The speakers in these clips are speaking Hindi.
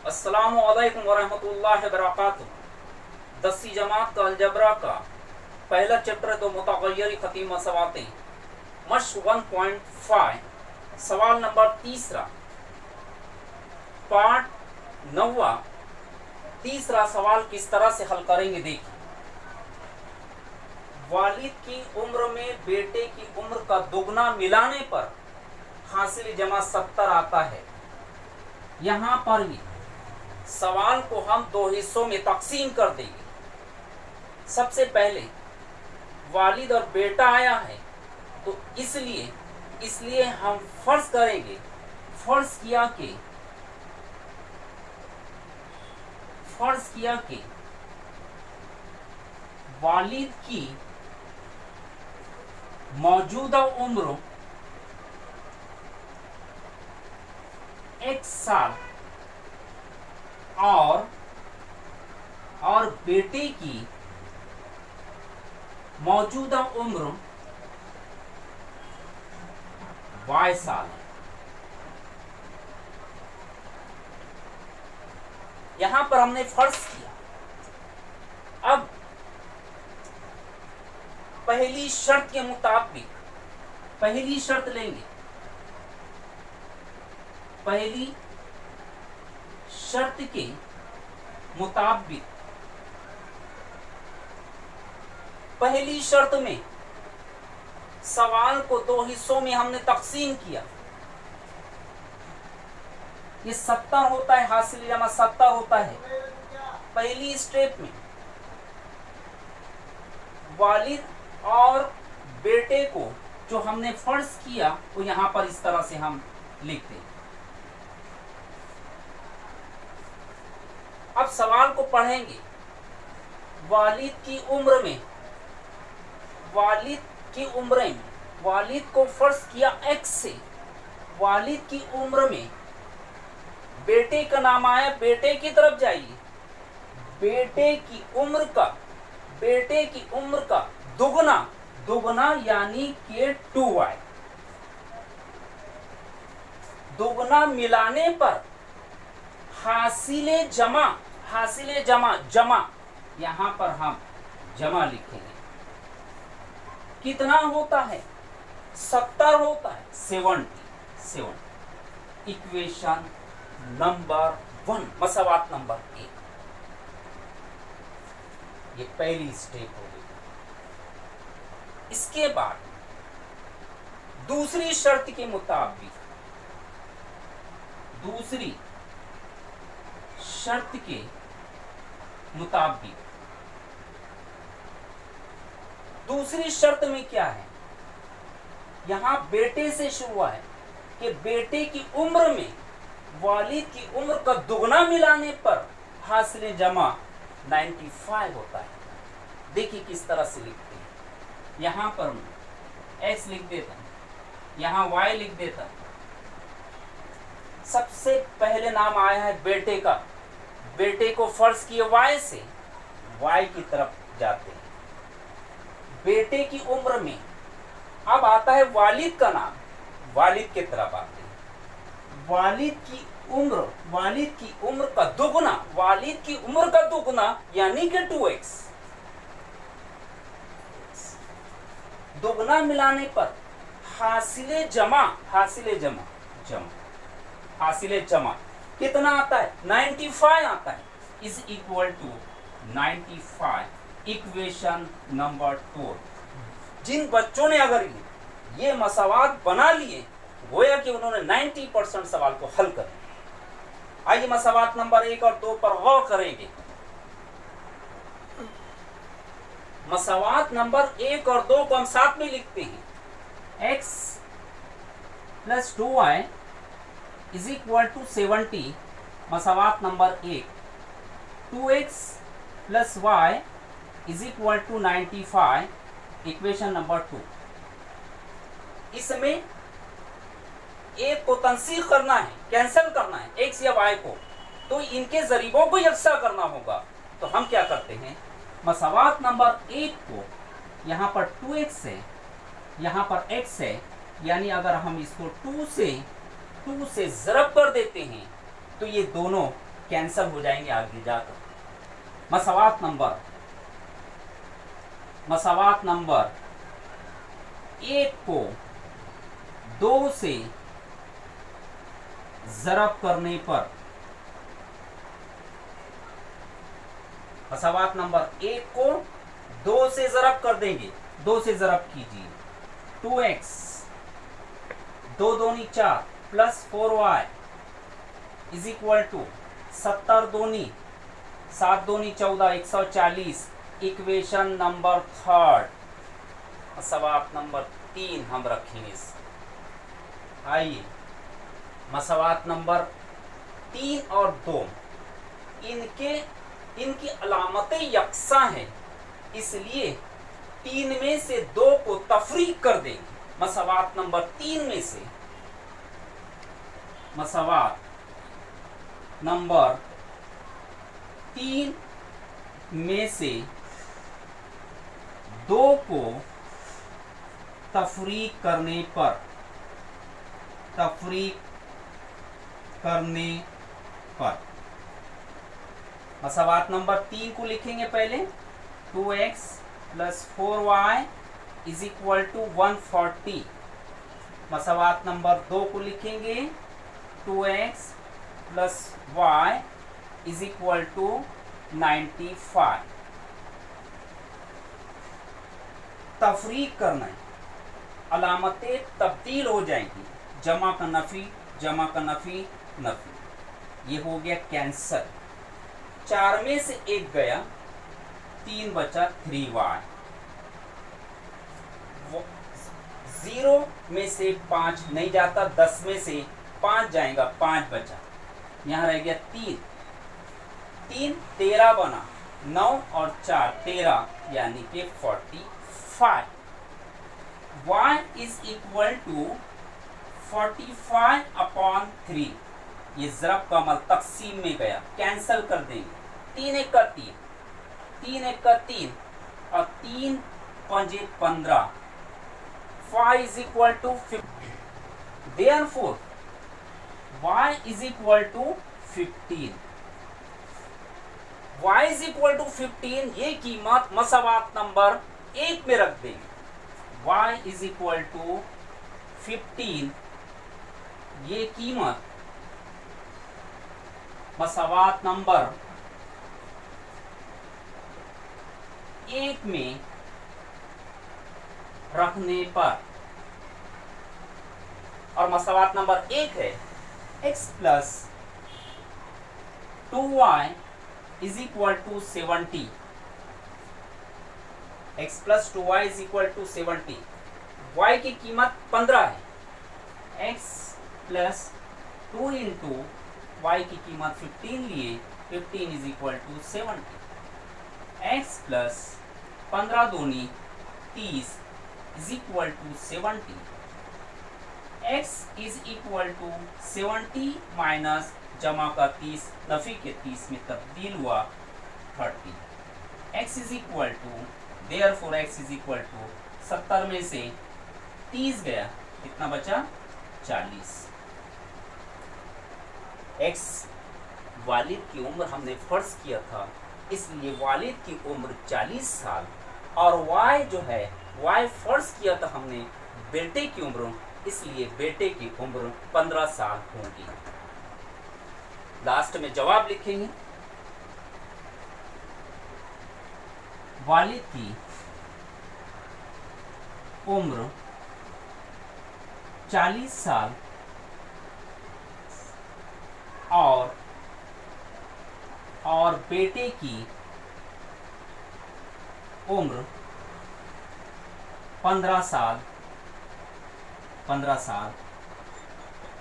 अस्सलामु अलैकुम वरहमतुल्लाहि वबरकातुहू। 10वीं जमात का अलजबरा का पहला चैप्टर तो मुतग़य्यर ख़तीम मसवातें, मश्क 1.5, सवाल नंबर 3, पार्ट 9। तीसरा सवाल किस तरह से हल करेंगे देखिए। वालिद की उम्र में बेटे की उम्र का दोगुना मिलाने पर हासिल जमा 70 आता है। यहाँ पर भी सवाल को हम दो हिस्सों में तकसीम कर देंगे। सबसे पहले वालिद और बेटा आया है तो इसलिए हम फर्ज करेंगे, फर्ज किया कि वालिद की मौजूदा उम्र 1 साल और बेटे की मौजूदा उम्र Y साल है। यहां पर हमने फर्ज किया। अब पहली शर्त के मुताबिक पहली शर्त लेंगे। पहली शर्त के मुताबिक पहली शर्त में सवाल को दो हिस्सों में हमने तकसीम किया। ये 70 होता है, हासिल जमा 70 होता है। पहली स्टेप में वालिद और बेटे को जो हमने फर्ज किया वो यहां पर इस तरह से हम लिखते हैं। अब सवाल को पढ़ेंगे। वालिद की उम्र में वालिद को फर्ज किया X से। वालिद की उम्र में बेटे का नाम आया, बेटे की तरफ जाइए। बेटे की उम्र का दुगना यानी कि 2y। दुगना मिलाने पर हासिले जमा यहां पर हम जमा लिखेंगे। कितना होता है? 70 होता है। 70। इक्वेशन नंबर 1, मसवात नंबर 1। ये पहली स्टेप हो गई। इसके बाद दूसरी शर्त के मुताबिक दूसरी शर्त में क्या है? यहां बेटे से शुरू है कि बेटे की उम्र में वालिद की उम्र का दुगना मिलाने पर हासिल जमा 95 होता है। देखिए किस तरह से लिखते हैं। यहां पर x लिख देता हूं, यहां y लिख देता हूं। सबसे पहले नाम आया है बेटे का। बेटे को फर्ज किए y से, y की तरफ जाते हैं। बेटे की उम्र में अब आता है वालिद का नाम, वालिद की तरफ आते हैं। वालिद की उम्र का दुगना यानी कि 2x। दुगना मिलाने पर हासिले जमा कितना आता है? 95 आता है। Is equal to 95। Equation number 2। जिन बच्चों ने अगर ये मसावात बना लिए, गोया कि उन्होंने 90% सवाल को हल कर लिया। आइए मसावात नंबर 1 और 2 पर गौर करेंगे। मसावात नंबर 1 और 2 को हम साथ में लिखते हैं। x plus 2y is equal to 70, मसावात number 1। 2x plus y is equal to 95, equation number 2। इसमें एक को तंसीख करना है, कैंसिल करना है x या y को, तो इनके जरीबों को यकसा करना होगा। तो हम क्या करते हैं? मसावात नंबर 1 को यहाँ पर 2x है, यहाँ पर x है, यानी अगर हम इसको 2 से ज़रब कर देते हैं तो ये दोनों कैंसल हो जाएंगे आगे जाकर। मसावात नंबर 1 को 2 से ज़रब करने पर, मसावात नंबर 1 को 2 से ज़रब कर देंगे, 2 से ज़रब कीजिए, 2x 2 दूनी 4 plus 4y is equal to 70 दूनी 7 दूनी 14 140। इक्वेशन नंबर 3, मसावात नंबर 3 हम रखेंगे। आइए, मसावात नंबर 3 और 2 इनकी अलामतें यकसा हैं, इसलिए 3 में से 2 को तफरीक कर देंगे। मसावात नंबर 3 में से, मसावात नंबर 3 में से 2 को तफरीक करने पर, मसावात नंबर 3 को लिखेंगे पहले, 2x plus 4y is equal to 140। मसावात नंबर 2 को लिखेंगे 2x plus y is equal to 95। तफरीक करना है, अलामतें तब्दील हो जाएंगी, जमा का नफी, जमा का नफी, नफी, ये हो गया कैंसर। 4 में से 1 गया, 3 बचा 3y। 0 में से 5 नहीं जाता, 10 में से 5 जाएगा, 5 बचा, यहाँ रह गया 3, 13 बना, 9 और 4 13, यानी कि 45। y is equal to 45/3। ये ज़रब का अमल तकसीम में गया, कैंसल कर देंगे, 3 एक का 3, 3 एक का 3 और 3 पंजे 15। y is equal to 50। Therefore y is equal to 15। y is equal to 15, ये कीमत मसावात नंबर 1 में रख देंगे। y इज इक्वल टू 15, ये कीमत मसावात नंबर 1 में रखने पर, और मसावात नंबर 1 है x plus 2y is equal to 70। x plus 2y is equal to 70। y की कीमत 15 है, x प्लस 2 इंटू y की कीमत 15 लिए, 15 is equal to 70। x plus 15 दूनी 30 is equal to 70। x is equal to 70 minus जमा का 30, नफी के 30 में तब्दील हुआ 30। x is equal to, therefore x is equal to 70 में से 30 गया, कितना बचा 40। x वालिद की उम्र हमने फर्ज किया था, इसलिए वालिद की उम्र 40 साल, और y जो है y फर्ज किया था हमने बेटे की उम्र, इसलिए बेटे की उम्र 15 साल होगी। लास्ट में जवाब लिखेंगे, वालिद की उम्र 40 साल और बेटे की उम्र 15 साल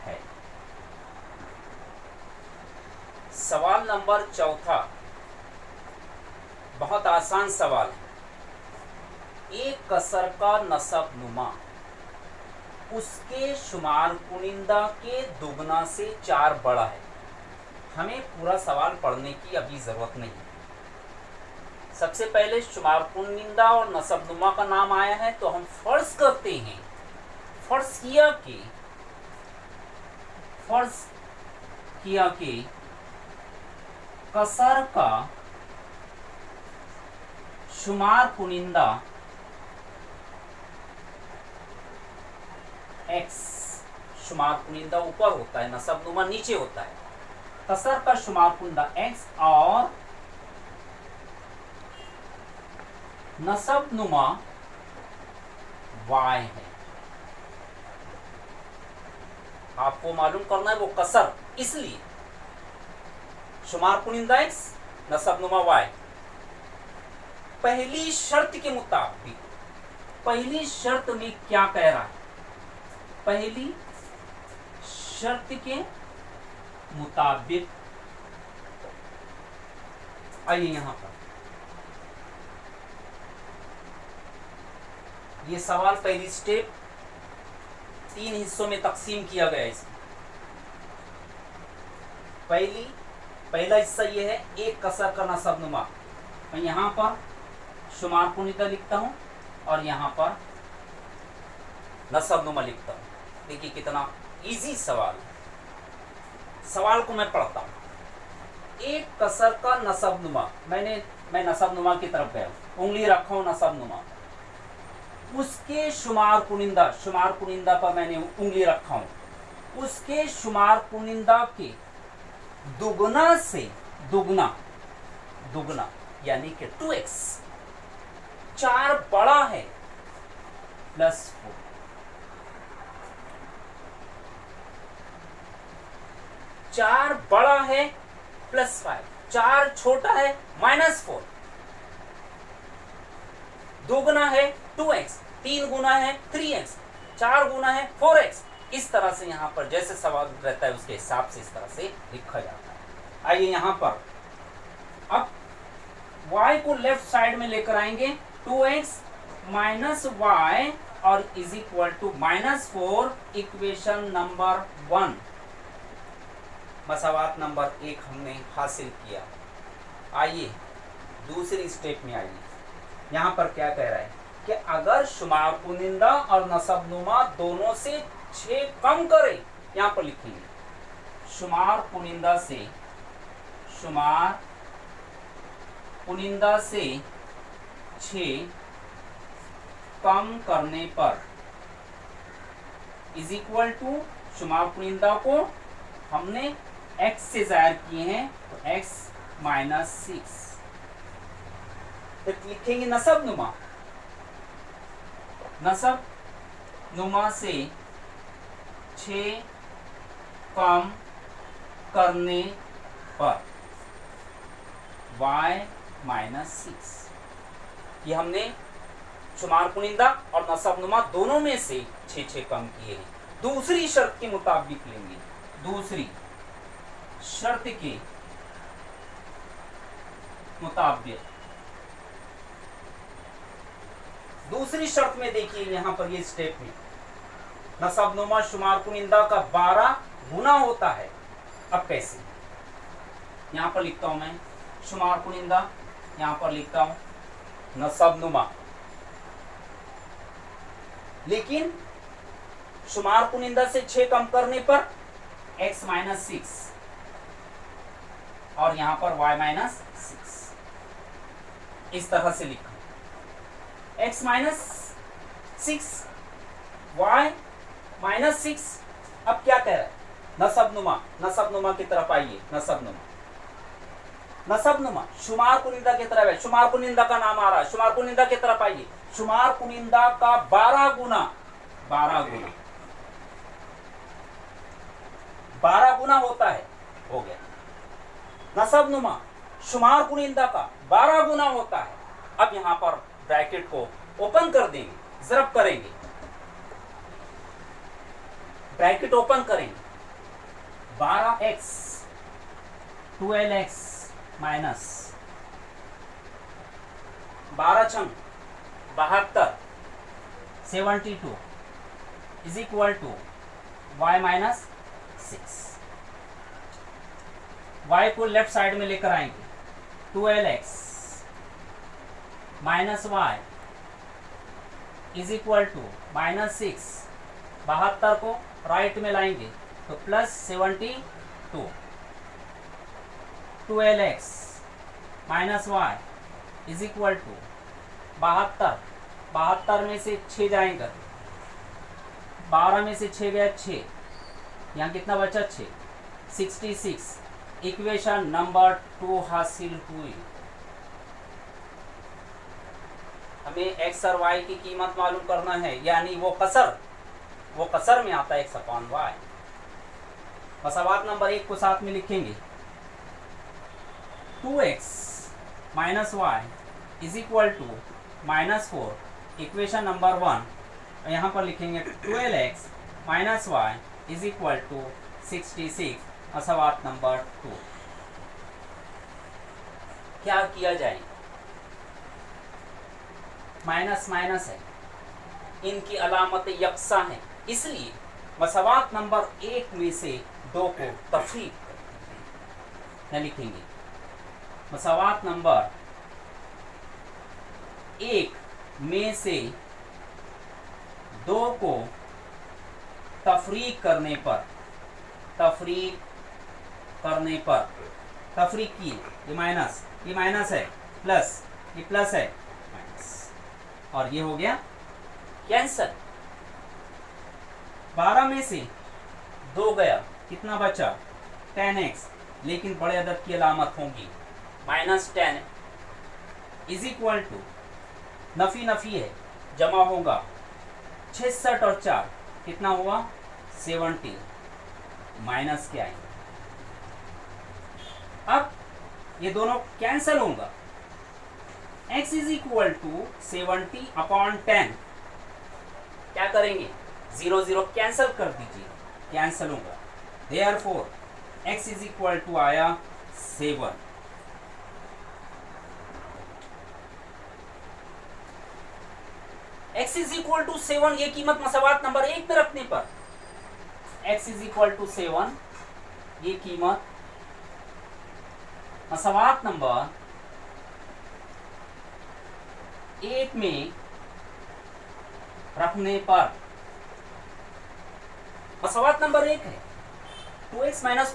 है। सवाल नंबर 4 बहुत आसान सवाल है। एक कसर का नसब नुमा उसके शुमार कुनिंदा के दुगना से 4 बड़ा है। हमें पूरा सवाल पढ़ने की अभी ज़रूरत नहीं। सबसे पहले शुमार कुनिंदा और नसब नुमा का नाम आया है, तो हम फर्ज करते हैं, फर्ज किया कि कसर का शुमार कुनिंदा x, शुमार कुनिंदा ऊपर होता है, नसबनुमा नीचे होता है। कसर का शुमार कुनिंदा x और नसबनुमा y है। आपको मालूम करना है वो कसर, इसलिए शुमार कुनिंदा x, नसबनुमा y। पहली शर्त के मुताबिक, पहली शर्त में क्या कह रहा है? पहली शर्त के मुताबिक, आइए यहां पर ये सवाल पहली स्टेप 3 हिस्सों में तकसीम किया गया है। इसमें पहला हिस्सा ये है एक कसर का नसबनुमा। मैं यहां पर शुमार कुनिंदा लिखता हूं और यहां पर नसबनुमा लिखता हूं। देखिए कितना इजी सवाल है। सवाल को मैं पढ़ता हूं। एक कसर का नसबनुमा, मैं नसबनुमा की तरफ गया, उंगली रखा हूं नसबनुमा, उसके शुमार कुनिंदा पर मैंने उंगली रखा हूं, उसके शुमार कुनिंदा के दुगना से दुगना यानी कि 2x, 4 बड़ा है प्लस 4, 4 बड़ा है प्लस 5, 4 छोटा है -4, दुगना है 2x, 3 गुना है 3x, 4 गुना है 4x। इस तरह से यहाँ पर जैसे सवाल रहता है उसके हिसाब से इस तरह से लिखा जाता है। आइए यहाँ पर अब y को लेफ्ट साइड में लेकर आएंगे, 2x माइनस y और is equal to -4, equation number 1, मसावात नंबर 1 हमने हासिल किया। आइए दूसरी स्टेप में आइए। यहाँ पर क्या कह रहा है कि अगर शुमार कुनिंदा और नसबनुमा दोनों से 6 कम करे, यहाँ पर लिखेंगे शुमार कुनिंदा से 6 कम करने पर इज इक्वल टू, शुमार कुनिंदा को हमने x से जाहिर किए हैं तो x -6। तो लिखेंगे नसबनुमा से 6 कम करने पर y -6। ये हमने शुमार कुनिंदा और नसबनुमा दोनों में से 6 कम किए हैं। दूसरी शर्त के मुताबिक लेंगे, दूसरी शर्त के मुताबिक, दूसरी शर्त में देखिए यहां पर ये स्टेप में नसबनुमा शुमार कुनिंदा का 12 गुना होता है। अब कैसे? यहां पर लिखता हूं मैं शुमार कुनिंदा, यहां पर लिखता हूं नसबनुमा, लेकिन शुमार कुनिंदा से 6 कम करने पर x -6 और यहां पर y -6, इस तरह से लिखा x -6 y -6। अब क्या कह रहा है? नसबनुमा की तरफ आइए। नसबनुमा शुमार कुनिंदा की तरफ है, शुमार कुनिंदा का नाम आ रहा है, शुमार कुनिंदा की तरफ आइए। शुमार कुनिंदा का 12 गुना होता है, हो गया। नसबनुमा शुमार कुनिंदा का 12 गुना होता है। अब यहां पर ब्रैकेट को ओपन कर देंगे, ज़रब करेंगे, ब्रैकेट ओपन करेंगे, 12x 12x माइनस 12 छंग 72 72 is equal to y -6। y को लेफ्ट साइड में लेकर आएंगे, 12x minus y is equal to -6। 72 को राइट में लाएंगे तो +72। 12x minus y is equal to 72। 72 में से 6 जाएंगे, 12 में से 6 गया 6, यहाँ कितना बचा 6, 66। इक्वेशन नंबर 2 हासिल हुई। हमें x और y की कीमत मालूम करना है, यानी वो कसर में आता है x अपॉन वाई। मसावात नंबर 1 को साथ में लिखेंगे। 2x minus y is equal to -4। Equation number 1 यहाँ पर लिखेंगे 12x minus y is equal to 66। मसावात नंबर 2। क्या किया जाए, माइनस माइनस है, इनकी अलामत यकसा है, इसलिए मसावात नंबर 1 में से 2 को तफरीक न लिखेंगे। मसावात नंबर 1 में से 2 को तफरीक करने पर तफरीक की, ये माइनस है, प्लस, ये प्लस है, माइनस, और ये हो गया कैंसल। 12 में से 2 गया, कितना बचा 10x, लेकिन बड़े अदद की अलामत होगी -10 इज इक्वल टू, नफी है, जमा होगा 66 और 4 कितना हुआ 70, माइनस के आएंगे। अब ये दोनों कैंसल होगा। x is equal to 70 upon 10, क्या करेंगे 0 0 कैंसल कर दीजिए, कैंसल होगा। Therefore x is equal to आया 7। x इज इक्वल टू 7, ये कीमत मसावात नंबर 1 पे रखने पर x इज इक्वल टू 7, ये कीमत मसावात नंबर 1 में रखने पर, मसावात नंबर 1 है 2x minus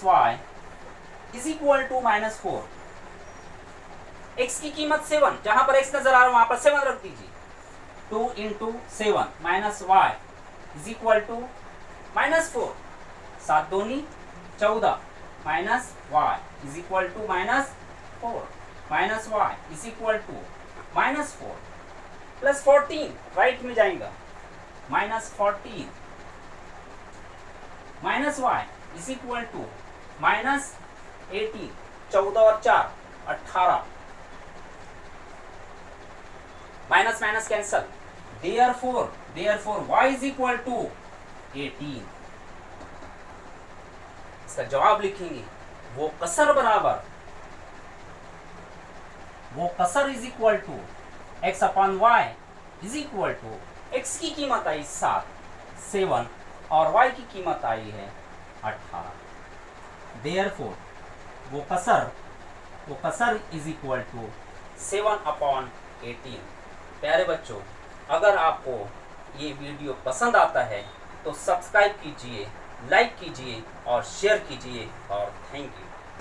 y is equal to -4। x की कीमत 7, जहां पर x नजर आ रहा है वहां पर 7 रख दीजिए। 2 into 7 minus y is equal to -4, 7 दूनी 14, minus y is equal to -4, minus y is equal to -4 plus 14, right में जाएगा -14, minus y is equal to -18, 14 और 4 18, minus minus cancel. Therefore y is equal to 18। इसका जवाब लिखेंगे वो कसर is equal to x upon y is equal to, x की कीमत आई 7 और y की कीमत आई है 18। देयरफॉर वो कसर इज इक्वल टू 7 अपॉन 18। प्यारे बच्चों, अगर आपको ये वीडियो पसंद आता है तो सब्सक्राइब कीजिए, लाइक कीजिए और शेयर कीजिए, और थैंक यू।